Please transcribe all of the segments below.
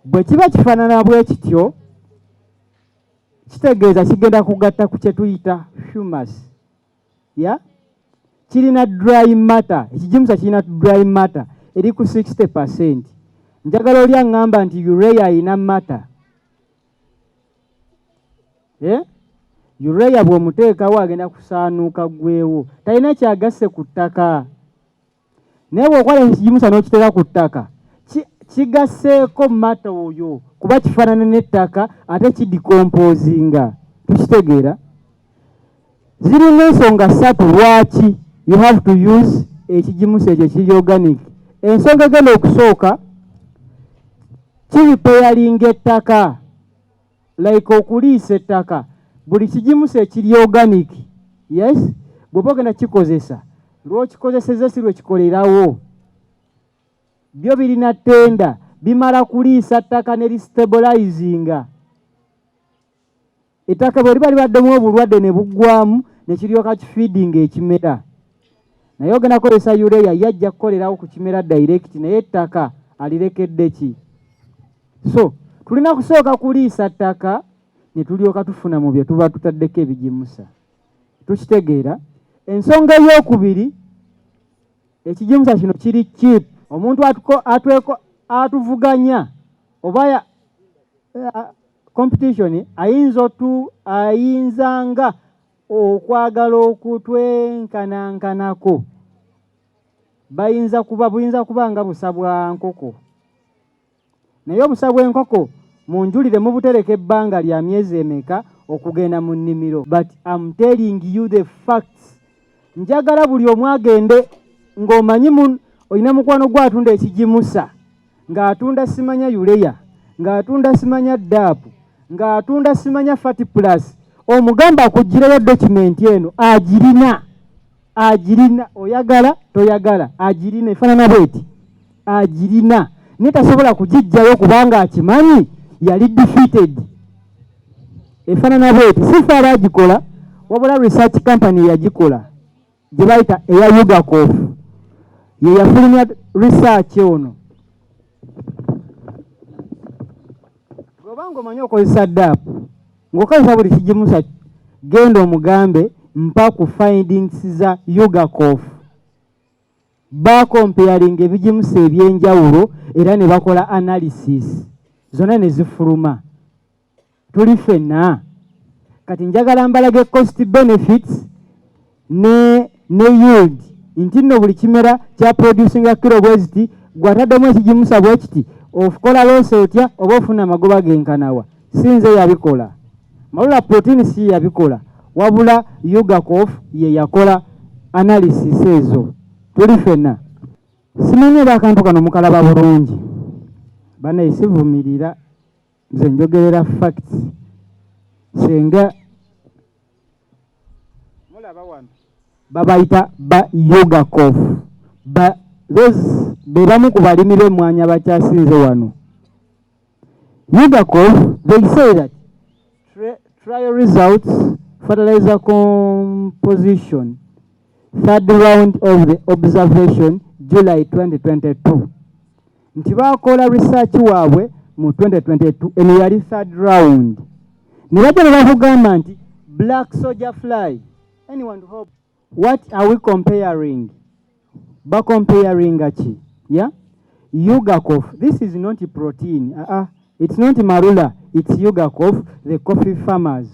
bwe kiba kifaanana bwe kityo kitegeeza kigenda kugatta ku kye tuyita humus. Kirina dry matter, ekigimusa kirina dry matter eri ku 60%. Njagala oli aŋŋamba nti urea ayina matter. Urea bw'omuteekawo agenda kusaanuuka gwewo, talina kyagasse ku ttaka. Naye bw'okola ekigimusa n'okiteeka ku ttaka kigasseeko matter oyo kuba kifaanana n'ettaka ate kidicomposinga. Tukitegeera? Zirina ensonga 3 lwaki you have to use ekigimusa ekyo kiri organic. Ensonga egenda okusooka kiripeyalinga ettaka, like okuliisa ettaka. Buli kigimusa ekiri organic, yes, bw'oba ogenda kikozesa, lw'okikozesezza si lwe kikolerawo. Byo birina ttenda, bimala kuliisa ttaka ne listabilizinga. Ettaka bwe liba libaddemu obulwadde ne buggwamu ne kiryoka kifeedinga ekimera. Naye ogenda kukozesa urea yajja kukolerawo ku kimera direct, naye ettaka alirekedde ki? So tulina kusooka kuliisa ttaka ne tulyoka tufuna mu bye tuba tutaddeko ebigimusa. Tukitegeera? Ensonga ey'okubiri, ekigimusa kino kiri cheap. Omuntu atuvuganya oba competition ayinzanga okwagala okutwenkanankanako. Buyinza kuba nga busa bwa nkoko. Naye obusa bw'enkoko munjulire mubutereka ebbanga lya myezi emeka okugenda mu nnimiro. But I'm telling you the facts. Njagala buli omu agende ng'omanyi olina mukwano gw'atunda ekigimusa, ng'atunda simanya urea, ng'atunda simanya DAP, ng'atunda simanya Fat Plus. Omugamba akuggirayo document eno, agirina, oyagala toyagala, agirina, efaanana bweti, agirina. Naye tasobola kugijjayo kubanga akimanyi yali defeated. Efaanana bweti, si fe abagikola, wabula research company yagikola gye bayita eya Yugakof, ye yafulumya research ono. Bw'obanga omanyi okozesa DAP, ng'okozesa buli kigimusa, genda omugambe mpa ku findings za Yugakof. Bakomparing ebigimusa ebyenjawulo era ne bakola analysis, zonna ne zifuluma. Tuli ffenna. Kati njagala mbalage cost benefits ne yield. Nti nno buli kimera kya producinga kilo bweziti gwataddemu ekigimusa bwe kiti okukola loose otya oba ofuna amagoba genkanawa. Sinze yabikola. Marula Proteen si yabikola. Wabula Yugakof ye yakola analysis ezo. Tuli ffenna. Simanyi akantu kano mukalaba bulungi. Banaye sivumirira nze njogerera facts. Senga mulaba wano babayita ba Yugakof. Those bebamu ku balimi b'emmwanyi abakyasinze wano. Yugakof, they say that trial results, fertilizer composition, third round of the observation, July 2022. Nti bakola research waabwe mu 2022 eno yali third round. Ne bajja ne bakugamba nti black soldier fly. Anyone to hope? What are we comparing? Comparing achi? Yeah? Yugakof. This is not Proteen. It's not Marula. It's Yugakof, the coffee farmers.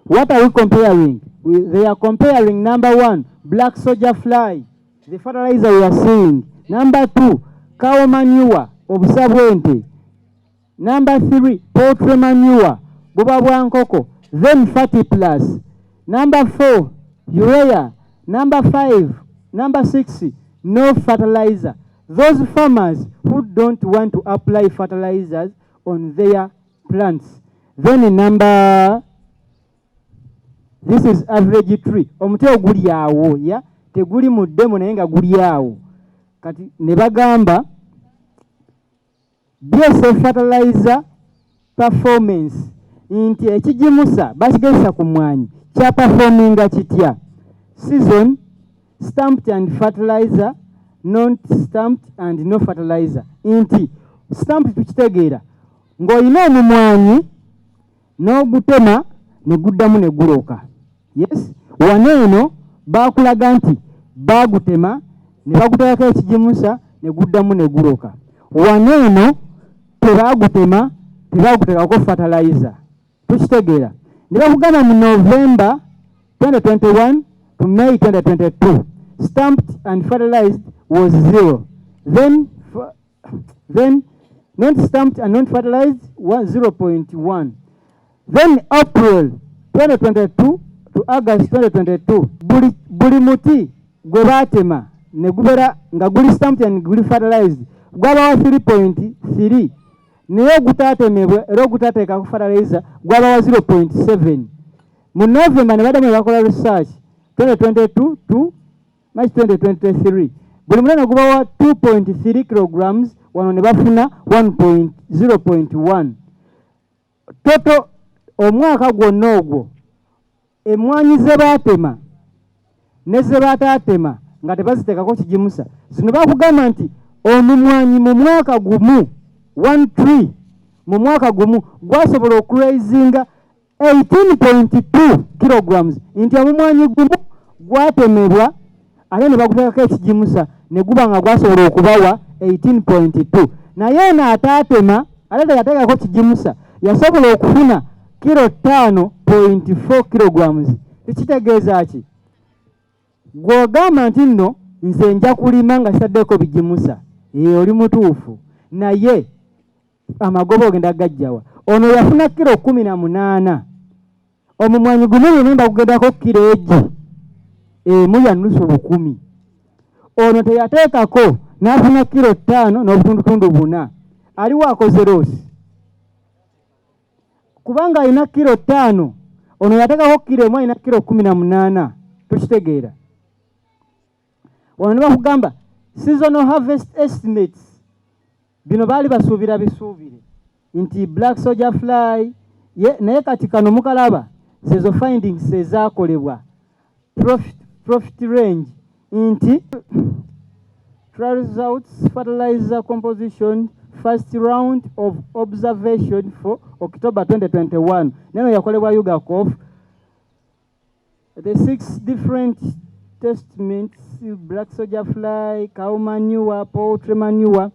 What are we comparing? They are comparing number 1, black soldier fly, the fertilizer we are seeing. Number 2, cow manure, obusabwente. Number 3, poultry manure, buba bwa nkoko, then Fat Plus. Number 4, urea. Number 5, number 6, no fertilizer. Those farmers who don't want to apply fertilizers on their plants. Then this is average tree. Omuti oguli awo, ya teguli muddemu naye nga guli awo. Kati ne bagamba BSF fertilizer performance nti ekigimusa bakigesa ku mwanyi kya performinga kitya. Season, stamped and fertilizer, non stamped and no fertilizer. Nti stamped tukitegeera ng'olina omumwanyi n'ogutema ne guddamu ne guloka. Yes, wano eno baakulaga nti baagutema ne baguteekako ekigimusa ne guddamu ne guloka. Wano eno tebaagutema tebaaguteekako fertilizer. Tukitegeera. Ne bakugamba mu November 2021 to May 2022, stamped and fertilized was 0. Then not stamped and not fertilized was 0.1. Then April 2022 to August 2022, buli muti gwe baatema ne gubera nga guli stamped and guli fertilized gwabawa 3.3, naye ogutaatemebwa era ogutaateeka ku fertilizer gwabawa 0.7. Mu November ne baddamu ne bakola research 2022 to March 2023, buli mulana gubawa 2.3 kilograms, wano ne bafuna 0.1. Toto omwaka gwonna ogwo emmwanyi ze baatema ne ze bataatema nga tebaziteekako kigimusa, zino bakugamba nti omumwanyi mu mwaka gumu 1 tree mu mwaka gumu gwasobola okuraisinga 18.2 kilograms, nti omumwanyi gumu gwatemebwa ate ne baguteekako ekigimusa ne guba nga gwasobola okubawa 18.2. naye eno ataatema ate teyateekako kigimusa yasobola okufuna kilo 5.4 kilograms. Tekitegeeza ki? Gw'ogamba nti nno nze nja kulima nga sitaddeko bigimusa, oli mutuufu, naye amagoba ogenda gajjawa. Ono yafuna kilo 18, omumwanyi gumu yonna gugendako kilo egi emu ya nusu 10. Ono teyateekako n'afuna kilo 5 n'obutundutundu 4. aliwo akoze loosi kubanga alina kilo 5, ono yateekako kilo emu alina kilo 18. Tukitegeera. Wano bakugamba seasonal harvest estimates, bino baali basuubira bisuubire nti black soldier fly naye kati kano mukalaba zezo findings ezaakolebwa profit range nti trial results fertilizer composition first round of observation for October 2021 neno yakolebwa Yugakof. The 6 different testments, black soldier fly, cow manure, poultry manure.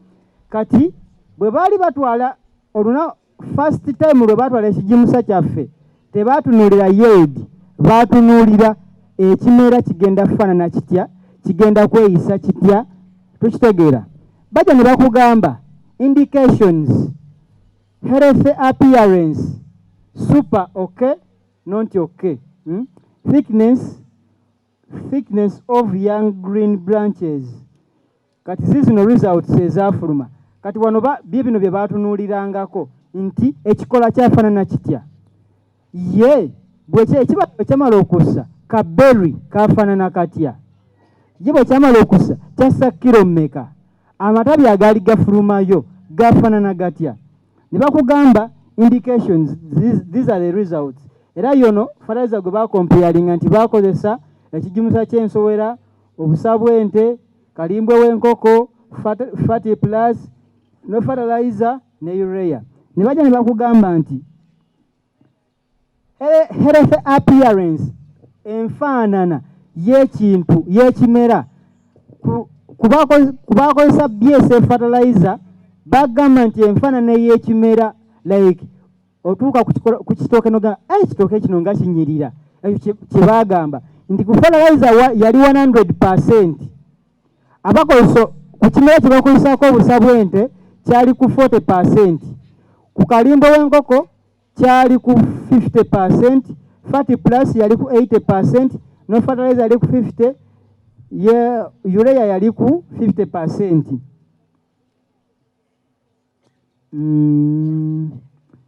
Kati bwe baali batwala oluna first time lwe batwala ekigimusa kyaffe tebatunuulira yield, batunuulira ekimera kigenda kufaanana kitya, kigenda kweyisa kitya. Tukitegeera. Bajja ne bakugamba indications, healthy appearance, super okay, not okay. Thickness of young green branches. Kati zino results ezafuluma. Kati wano bino bye batunuulirangako nti ekikola kyafaanana kitya. Ye bwe ekiba kyamala okussa ka berry kafaanana katya. Ye bwe kyamala okussa kyassa kilo mmeka. Amatabi agaali gafulumayo gafaanana gatya. Ne bakugamba indications, these are the results. Era yono fertilizer gwe bakomparinga nti bakozesa ekigimusa ky'ensowera, obusa bw'ente, kalimbwe w'enkoko, fatty plus, no fertilizer ne urea. Ne bajja ne bakugamba nti healthy appearance, enfaanana y'ekintu y'ekimera kubakozesa BSF fertilizer bagamba nti enfaanana y'ekimera like otuuka ku kitooke noga ekitooke kino nga kinyirira. Ekyo kye bagamba nti ku fertilizer yali 100%. Abakozesa ku kimera kye bakozesako obusa bw'ente kyali ku 40%. Ku kalimbo w'enkoko kyali ku 50%. Fatty plus yali ku 80%. No fertilizer yali ku 50%. Urea yali ku 50%.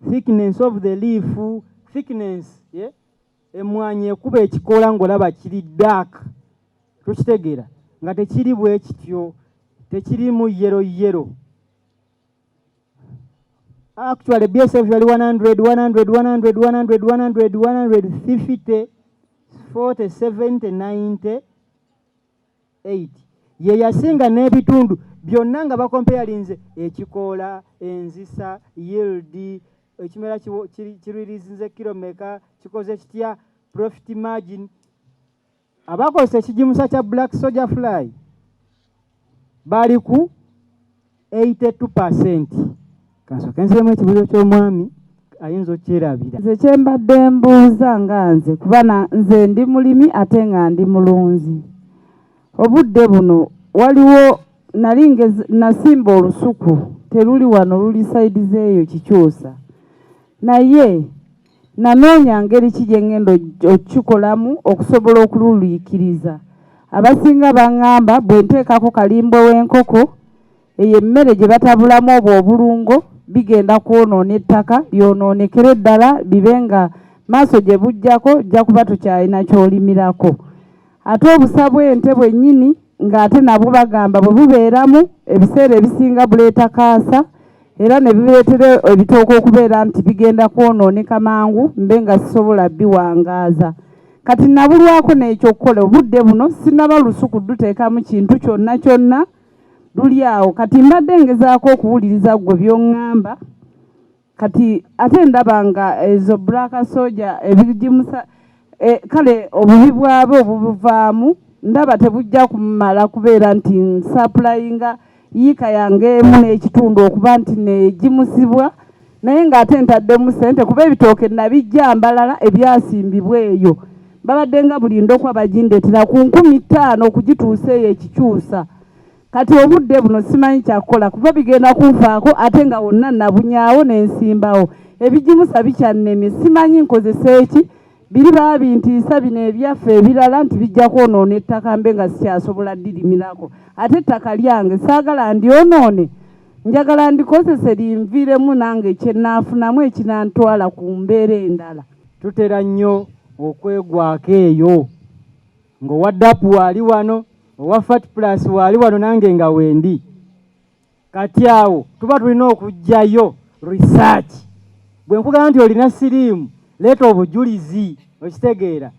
Thickness of the leaf, thickness, yeah? Emwanyi ekuba ekikola ng'olaba kiri dark. Tukitegeera nga tekiri bwe kityo, tekirimu yellow. Actually BSF yali 100, 150, 40, 70, 90, 80. ye yasinga n'ebitundu byonna nga bakompeyalinze ekikoola, enzisa, yield, ekimera kirwirizinze kilomeka, kikoze kitya, profit margin. Abakozesa ekigimusa kya black soldier fly bali ku 82%. Kansooke nsiremu ekibuuzo ky'omwami ayinza okyerabira. Nze kyembadde mbuuza nga nze kuba nze ndi mulimi ate nga ndi mulunzi. Obudde buno waliwo nalinge nasimba olusuku teruli wano luli saidi zeeyo Kikyusa. Naye nanoonya ngeri ki gye ngenda okikolamu okusobola okululuikiriza. Abasinga baŋŋamba bwe nteekako kalimbwe w'enkoko eyo emmere gye batabulamu obwo obulungo bigenda kwonoona ettaka byonoonekere ddala bibe nga maaso gye bujjako jja kuba tokyalina ky'olimirako. Ate obusa bw'ente bwennyini ng'ate nabwo bagamba bwe bubeeramu ebiseera ebisinga buleeta kaasa era ne bireetera ebitooke okubeera nti bigenda kwonooneka mangu mbe nga sisobola biwangaaza. Kati nabulwako n'ekyokukola obudde buno sinaba lusuku duteekamu kintu kyonna kyonna luli awo. Kati mbadde ngezaako okuwuliriza gwe by'oŋŋamba kati ate ndaba nga ezo black soldier ebigimusa kale obubi bwabwe obubuvaamu ndaba tebujja kumala kubeera nti nsaplayinga yiika yange emu n'ekitundu okuba nti neegimusibwa naye ng'ate ntaddemu ssente kuba ebitooke nabijja mbalala ebyasimbibwa eyo babadde nga buli ndokwa bagindeetera ku 50,000 okugituusa eyo Ekikyusa. Kati obudde buno simanyi kyakukola kuba bigenda kunfaako ate nga wonna nabunyaawo n'ensimbawo ebigimusa bikyannemye simanyi nkozesa eki biri babintiisa bino ebyaffe ebirala nti bijja kwonoona ettaka mbe nga sikyasobola ddirimirako ate ettaka lyange saagala ndyonoone njagala ndikozese linviiremu nange kyenaafunamu ekinantwala ku mbeera endala. Tutera nnyo okwegwako eyo ng'owa DAP waali wano owa Fat Plus waali wano nange nga wendi. Kati awo tuba tulina okujjayo research. Bwe nkugamba nti olina siriimu leeta obujulizi okitegeera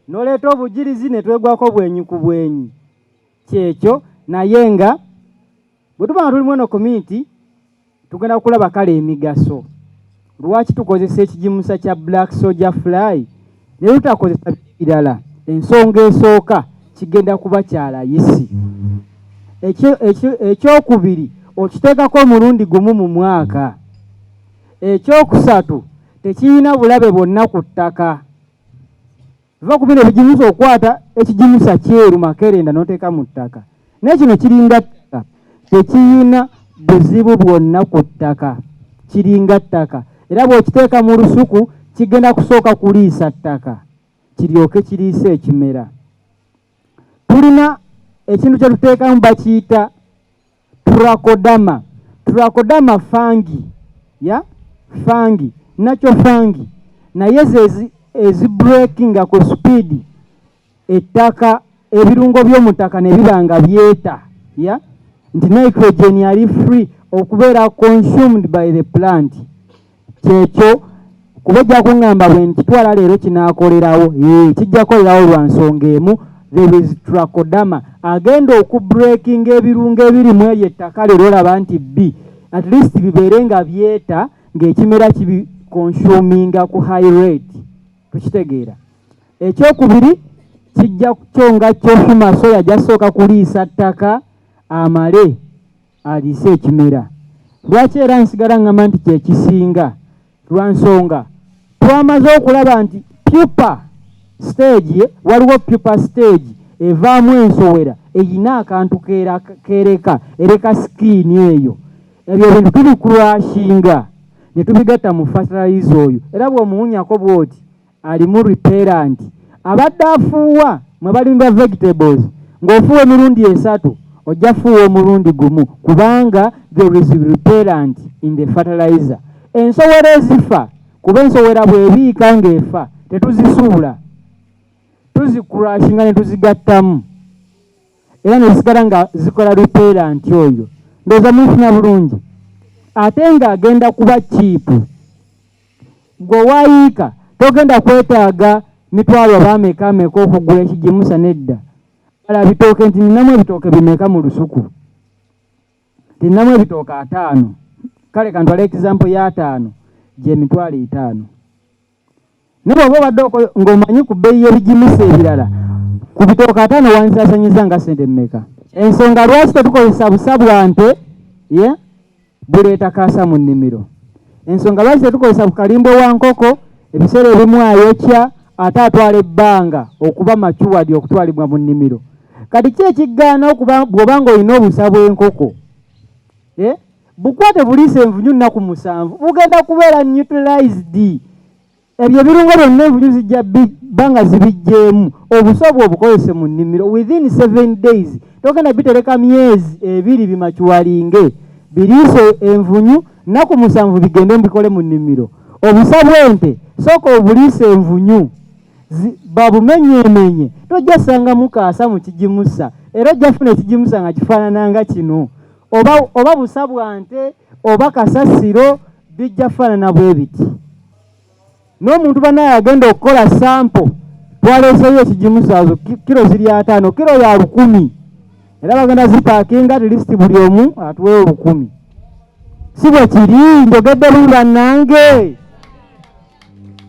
n'oleeta obujulizi ne twegwako bwenyi ku bwenyi kyekyo naye nga bwe tuba nga tulimu eno community tugenda kulaba kale emigaso lwaki tukozesa ekigimusa kya black soldier fly ne tutakozesa birala. Ensonga esooka kigenda kuba kyalayisi. Ekyokubiri okiteekako omulundi gumu mu mwaka. Ekyokusatu tekirina bulabe bwonna ku ttaka. Va ku bino ebigimusa okwata ekigimusa kyeru makerenda n'oteeka mu ttaka. Naye kino kiringa ttaka. Tekirina buzibu bwonna ku ttaka. Kiringa ttaka. Era bw'okiteeka mu lusuku kigenda kusooka kuliisa ttaka. Kiryoke kiriise ekimera. Tulina ekintu kye tuteekamu bakiyita Trachodama. Trachodama fangi. Ya? Fangi. Nacho fangi. Naye ezibreakinga ku speed ettaka ebirungo by'omu ttaka ne biba nga byeta. Ya? Nti nitrogen yali free okubeera consumed by the plant. Kyekyo kuba ojja kuŋŋamba bwe nkitwala leero kinaakolerawo kijja kolerawo lwa nsonga emu. There is Trachodama agenda okubreakinga ebirungo ebirimu eryo ettaka leero olaba nti at least bibeere nga byeta ng'ekimera kibiconsuminga ku high rate. Tukitegeera. Ekyokubiri kijja kukyonga kyofuma soya jasooka kuliisa ttaka amale aliise ekimera. Lwaki era nsigala ngamba nti kyekisinga lwa nsonga twamaze okulaba nti pupa stage waliwo pupa stage evaamu ensowera eyina akantu kereka ereka skin eyo. Ebyo bintu tubikurashinga ne tubigatta mu fertilizer oyo era bw'omuwunyako bw'oti alimu repellent. Abadde afuuwa mwe balimba vegetables ng'ofuuwa emirundi 3 ojja fuuwa omulundi gumu kubanga there is repellent in the fertilizer. Ensowera ezifa kuba ensowera bw'ebiika ng'efa tetuzisuula tuzikurashinga ne tuzigattamu era ne zisigala nga zikola repellent oyo. Ndowooza mufuna bulungi. Ate ng'agenda kuba chiipu. Gwe waayiika togenda kwetaaga mitwalo abameka okugula ekigimusa nedda. ala bitooke nti ninamu ebitooke bimeka mu lusuku, ninamu ebitooke 5, kale kantwala example ya 5 gye emitwalo 5. Ne bw'oba obadde ng'omanyi ku bbeeyi y'ebigimusa ebirala ku bitooke 5 wansaasanyiza nga ssente mmeka? Ensonga lwaki tetukozesa busabwante buleeta kaasa mu nnimiro. Ensonga lwaki tetukozesa bukalimbo wa nkoko ebiseera ebimu ayokya ate atwala ebbanga okuba machuwadi okutwalibwa mu nnimiro. Kati ki ekigaana okuba bw'oba ng'olina obusa bw'enkoko bukwate buliisa envunyu nnaku 7 bugenda kubeera neutralized. Ebyo ebirungo byonna envunyu zijja bbanga zibijjeemu, obusa obwo obukozese mu nnimiro within 7 days. Togenda bitereka myezi 2 bimachuwalinge biriise envunyu nnaku 7 bigende mbikole mu nnimiro. Obusa bw'ente sooka obuliise envunyu babumenyeemenye, tojja sanga mukaasa mu kigimusa era ojja funa ekigimusa nga kifaanana nga kino, oba busa bwa nte oba kasasiro bijja faanana bwe biti. N'omuntu banaye agenda okukola sampo twaleeseyo ekigimusa zo kiro ziri 5, kiro ya 100 era bagenda zipaakinga at least buli omu atuwe 10. Si bwe kiri, njogedde lula nange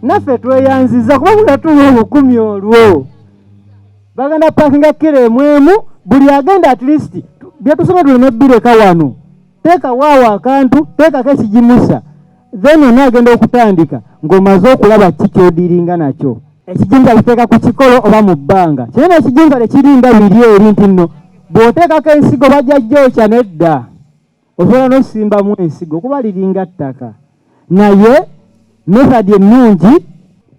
naffe tweyanziza kuba munatuwa 10 olwo. Bagenda paakinga kiro emu buli agenda at least bye tusoma tulina ebbireka wano, teeka waawo akantu, teekako ekigimusa, then ona agenda okutandika ng'omaze okulaba ki kyodiringa nakyo. Ekigimusa kiteeka ku kikolo oba mu bbanga. Kyena ekigimusa tekiringa biri eri nti nno bw'oteekako ensigo bajja gyokya nedda, osobola n'osimbamu ensigo kuba liringa ttaka. Naye method ennungi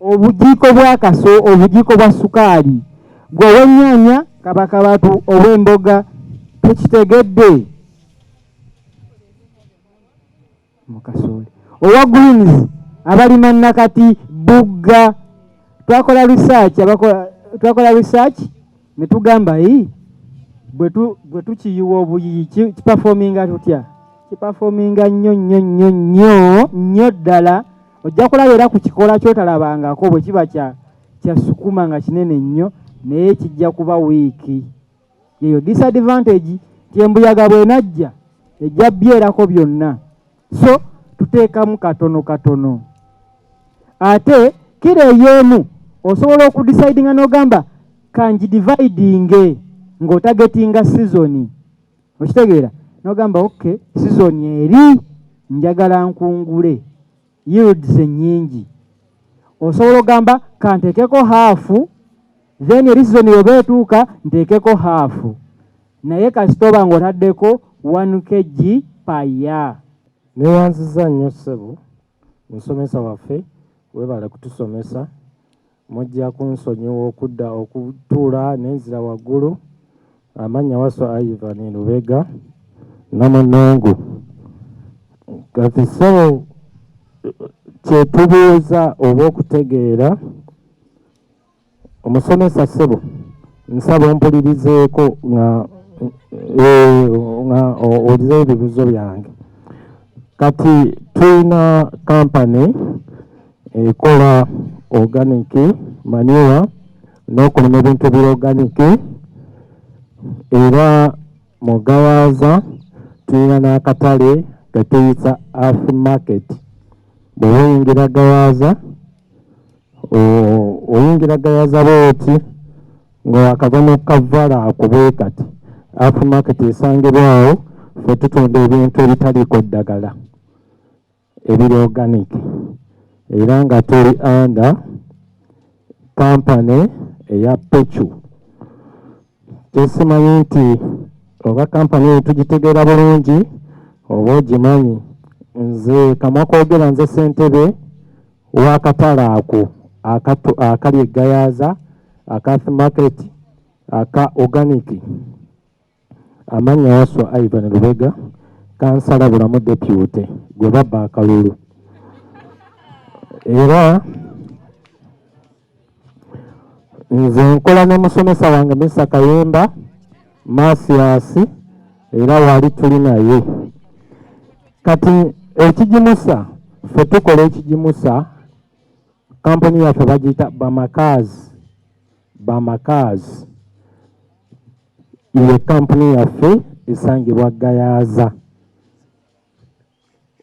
obujiiko bwa kaso, obujiiko bwa sukaali gwe ow'ennyaanya kabakabatu obw'emboga tekitegedde mukasooli owa greens abalima nakati bugga. Twakola research ne tugamba bwe tukiyiwa obuyiyi kiperforminga tutya? Kiperforminga nnyo ddala. Ojja kulaba era ku kikola kyotalabangako bwe kiba kya sukuma nga kinene nnyo, naye kijja kuba wiiki. Eyo disadvantage ti embuyaga bw'enajja ejja byerako byonna, so tuteekamu katono. Ate kiro ey'emu osobola okudecidinga n'ogamba kangidividinge ng'otagetinga season. Okitegeera? N'ogamba okay, season eri njagala nkungule yields ennyingi. Osobola ogamba kanteekeko haafu, then eri season yoba etuuka nteekeko haafu, naye kasitoba ng'otaddeko 1 kg per year. Neeyanziza nnyo ssebo musomesa waffe, weebale kutusomesa. Mujja kunsonyiwa okudda okutuula n'enzira waggulu. Amannya Wasswa Ivan Lubega Namunongo. Kati ssebo kyetubuuza oba okutegeera, omusomesa ssebo nsaba ompulirizeeko nga olizeyo ebibuzo byange. Kati tulina kampani ekola organic manure n'okulima ebintu bya organic, era mu Gawaza tulina n'akatale ketuyita eyaffe market. Bw'oyingira Gawaza bw'oti ng'akava mu kavala ako bwe kati eyaffe market esangibwawo ffe tutunda ebintu ebitaliiko ddagala ebiri organic, era nga tuli under kampani eya Pechu. Kyesimanyi nti oba kampani tugitegeera bulungi oba ogimanyi. Nze kamwa koogera, nze ssentebe w'akatale ako akali e Gayaza aka market aka organic. Amannya Wasswa Ivan Lubega, kansala bulamu deputy gwe babba akalulu. Era nze nkola n'omusomesa wange Mr. Kayemba Masias, era wali tuli naye. Kati ekigimusa, ffe tukola ekigimusa, kampani yaffe bagiyita Bamakazi. ye kampuni yaffe esangibwa Gayaza.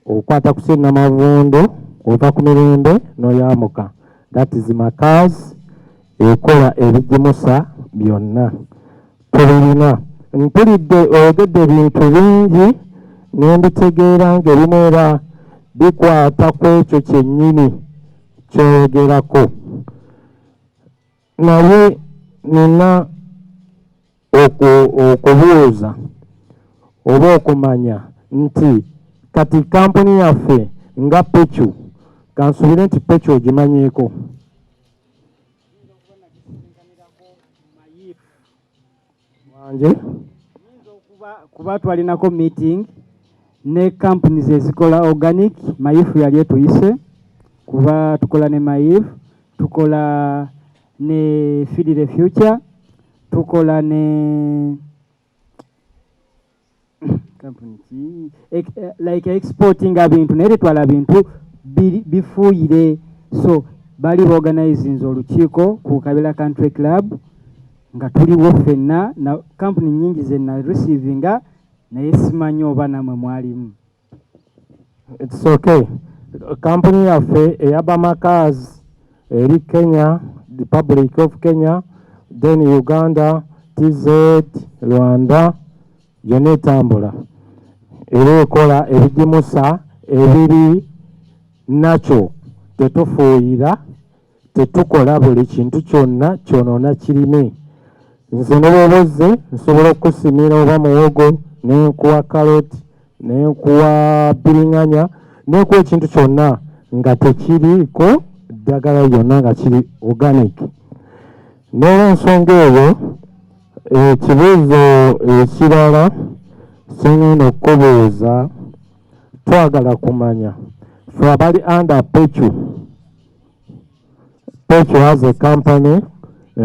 Okwata ku Kinnamavundo ova ku Mirembe n'oyamuka. That is Makazi ekola ebigimusa byonna. Tubirina mpulidde oyogedde ebintu bingi n'embitegeera ng'ebimu era bikwata ku ekyo kyennyini kyoyogerako. Naye nina okubuuza oba okumanya nti kati kampuni yaffe nga Pechu, kansubire nti Pechu ogimanyiiko. Wanje kuba twalinako meeting ne companies ezikola organic. Mayifu yali etuyise kuba tukola ne Mayifu, tukola ne Feed the Future, tukola ne company like exporting bintu naye twala bintu bifuuyire. So bali organizing olukiiko ku Kabela Country Club nga tuliwo ffenna na company nyingi zenna receivinga naye simanyi oba namwe mwalimu. It's okay. Company yaffe ey'Abamakazi eri Kenya, Republic of Kenya, then Uganda, TZ, Rwanda, yonna etambula. Era ekola ebigimusa ebiri nakyo tetufuuyira, tetukola buli kintu kyonna kyonoona kirime. Nze n'obozze nsobola okukusimira oba muwogo, n'enkuwa karoti, n'enkuwa biringanya, n'enkuwa ekintu kyonna nga tekiriiko ddagala yonna nga kiri organic. N'olw'ensonga eyo ekibuuzo ekirala singenda okukubuuza, twagala kumanya ffe abali under Pechu. Pechu has a company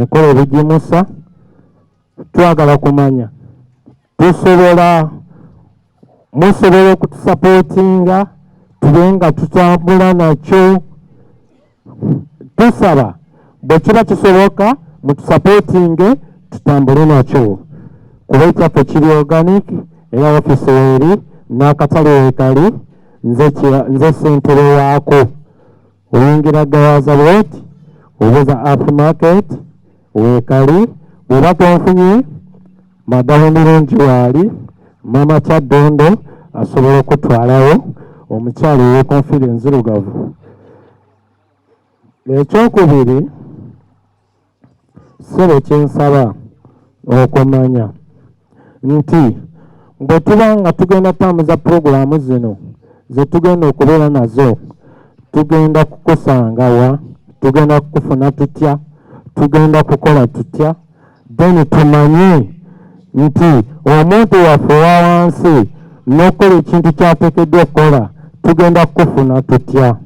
ekola ebigimusa. Twagala kumanya musobola okutusapootinga tube nga tutambula nakyo. Tusaba bwe kiba kisoboka mutusapootinge tutambule nakyo kuba ekyaffe kiri organic era ofisi weeri n'akatale weekali. Nze ssentebe waako. Oyingira Gayaza bwoti obuza aftermarket weekali. Bw'oba tonfunye madamu mirungi waali Mama Kyaddondo asobola okutwalawo omukyala eyeekonfire enzirugavu. Ekyokubiri ssebo kyensaba okumanya nti bwe tuba nga tugenda tambuza purogulaamu zino ze tugenda okubeera nazo, tugenda kukusangawa, tugenda kukufuna tutya, tugenda kukola tutya, then tumanye nti omuntu waffe owa wansi n'okukola ekintu kyateekeddwa okukola tugenda kukufuna tutya.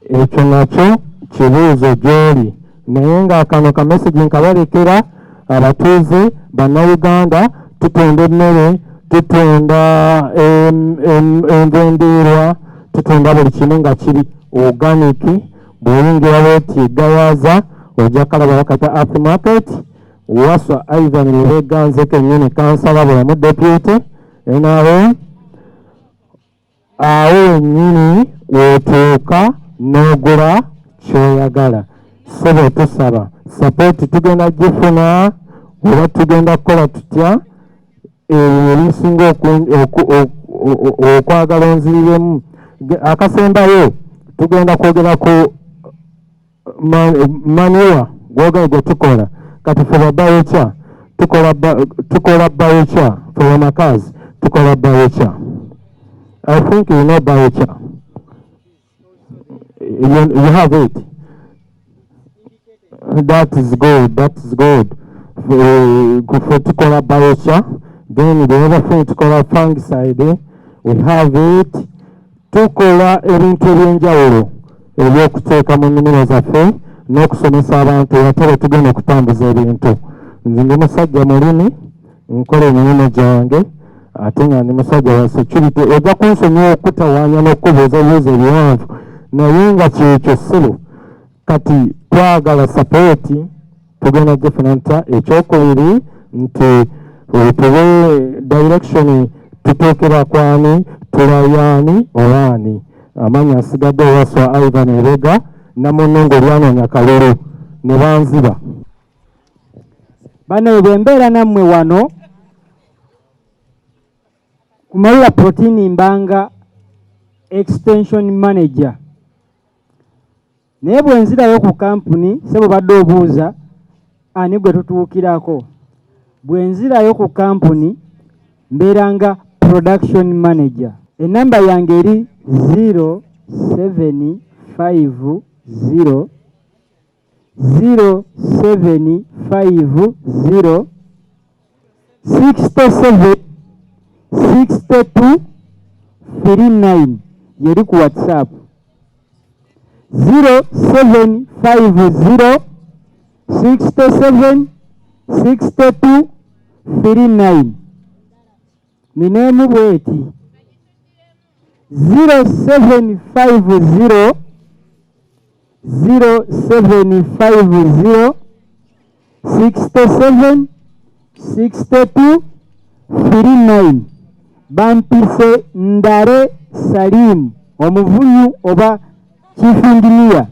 Ekyo nakyo kibuuzo gy'oli. Naye ng'akano ka message nkabalekera abatuuze bannayuganda. Tutunda emmere, tutunda envendiirwa, tutunda buli kimu nga kiri organic. Bw'oyingira bwoti Gayaza ojja kalaba bakata aftermarket. Waswa Ivan Lubeganze kennyini kansala bulamu deputy NRM. Awo wennyini weetuuka n'ogula ky'oyagala. Ssebo tusaba sapoti tugenda gifuna oba tugenda kukola tutya ebisinga okwagala onziriremu. Akasembayo tugenda kwogera ku manure gwe tukola. Kati ffe babayocha tukola bayocha ffe bamakazi tukola bayocha. I think you know bayocha. You have it. That is good. For tukola bayocha. Then the other thing tukola fungicide. We have it. Tukola ebintu ebyenjawulo ebyokuteeka mu nnimiro zaffe n'okusomesa abantu ate tugenda okutambuza ebintu. Nze ndi musajja mulimi, nkola emirimu gyange ate nga ndi musajja wa security. Ojja kunsonyiwa okutawaanya n'okubuuza ebibuuzo ebiwanvu naye nga kyekyo ssebo. Kati twagala sapooti tugenda gifuna ntya. Ekyokubiri nti tube direction tutookera kwani tulayani owaani amanya asigadde owaswa Ivan Ebega namunongo lyanoonya kalulu ne banziba. Bano bwe mbeera nammwe wano ku Marula Proteen mbanga extension manager, naye bwe nzirayo ku kampuni sebo badde obuuza ani gwe tutuukirako. Bwe nzirayo ku kampuni mbeeranga production manager. Enamba yange eri 0750 0750 67 62 39 yeri ku WhatsApp 0750 67 62 39. Minemu bweti 0750 0750 67 62 39. Bampise Ndare Salim omuvunyu oba chief engineer.